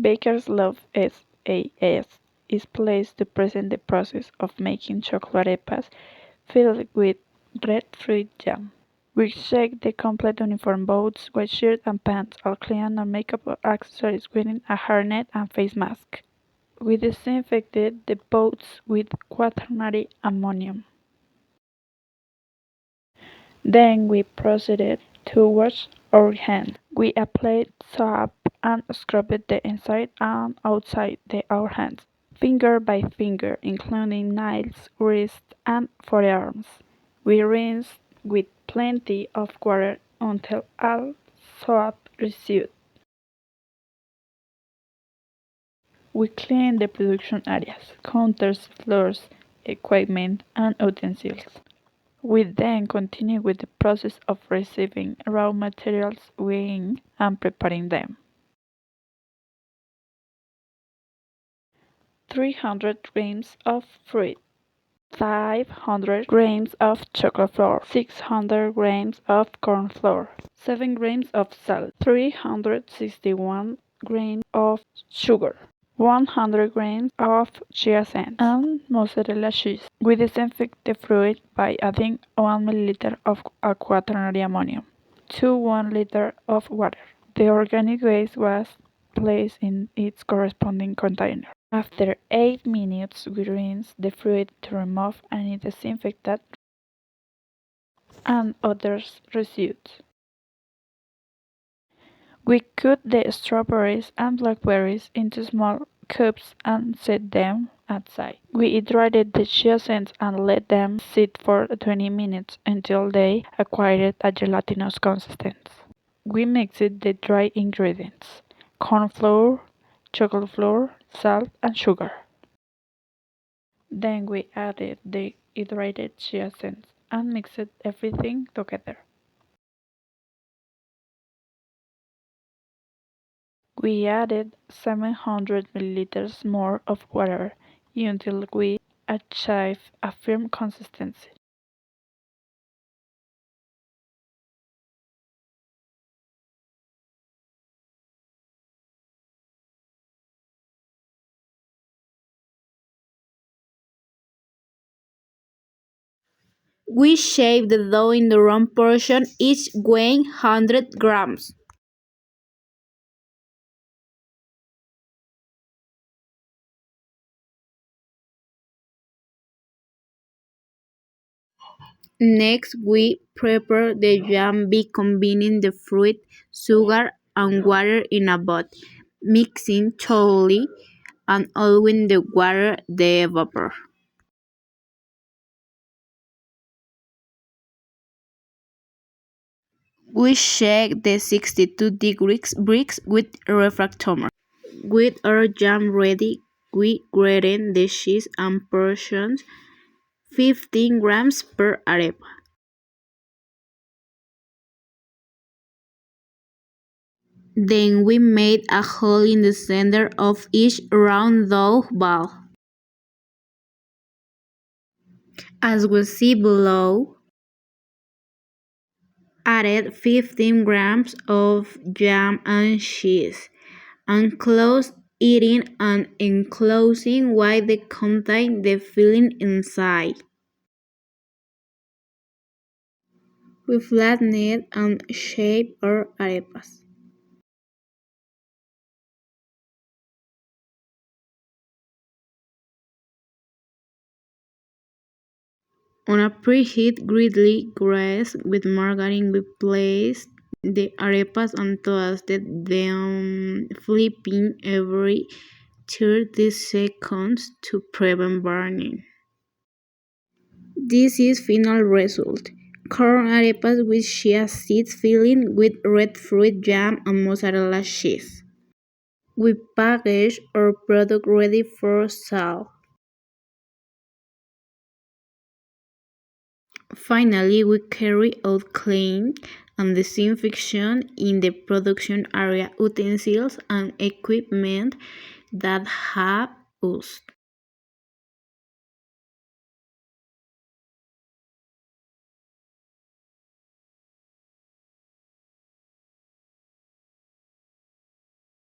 Baker's Love SAS is placed to present the process of making chocolate arepas filled with red fruit jam. We check the complete uniform, boots, white shirt and pants, all clean, and makeup or accessories wearing a hairnet and face mask. We disinfected the boats with quaternary ammonium. Then we proceeded to wash our hands. We applied soap and scrubbed the inside and outside our hands, finger by finger, including nails, wrists, and forearms. We rinsed with plenty of water until all soap residue. We cleaned the production areas, counters, floors, equipment, and utensils. We then continue with the process of receiving raw materials, weighing, and preparing them. 300 grams of fruit, 500 grams of chocolate flour, 600 grams of corn flour, 7 grams of salt, 361 grams of sugar, 100 grams of chia seeds, and mozzarella cheese. We disinfect the fruit by adding 1 milliliter of quaternary ammonium to 1 liter of water. The organic waste was placed in its corresponding container. After 8 minutes, we rinse the fruit to remove any disinfectant and other residues. We cut the strawberries and blackberries into small cubes and set them aside. We hydrated the chia seeds and let them sit for 20 minutes until they acquired a gelatinous consistency. We mixed the dry ingredients: corn flour, chocolate flour, salt, and sugar. Then we added the hydrated chia seeds and mixed everything together. We added 700 milliliters more of water until we achieved a firm consistency. We shape the dough in the round portion, each weighing 100 grams. Next, we prepare the jam by combining the fruit, sugar, and water in a pot, mixing thoroughly and allowing the water to evaporate. We check the 62-degree bricks with refractometer. With our jam ready, we grate the cheese and portion 15 grams per arepa. Then we made a hole in the center of each round dough ball. As we see below, added 15 grams of jam and cheese, and close eating and enclosing while they contain the filling inside. We flattened and shaped our arepas. On a preheated griddle grease with margarine, we placed the arepas and toasted them, flipping every 30 seconds to prevent burning. This is final result: corn arepas with chia seeds filling with red fruit jam and mozzarella cheese. We package our product ready for sale. Finally, we carry out cleaning and disinfection in the production area, utensils and equipment that have used.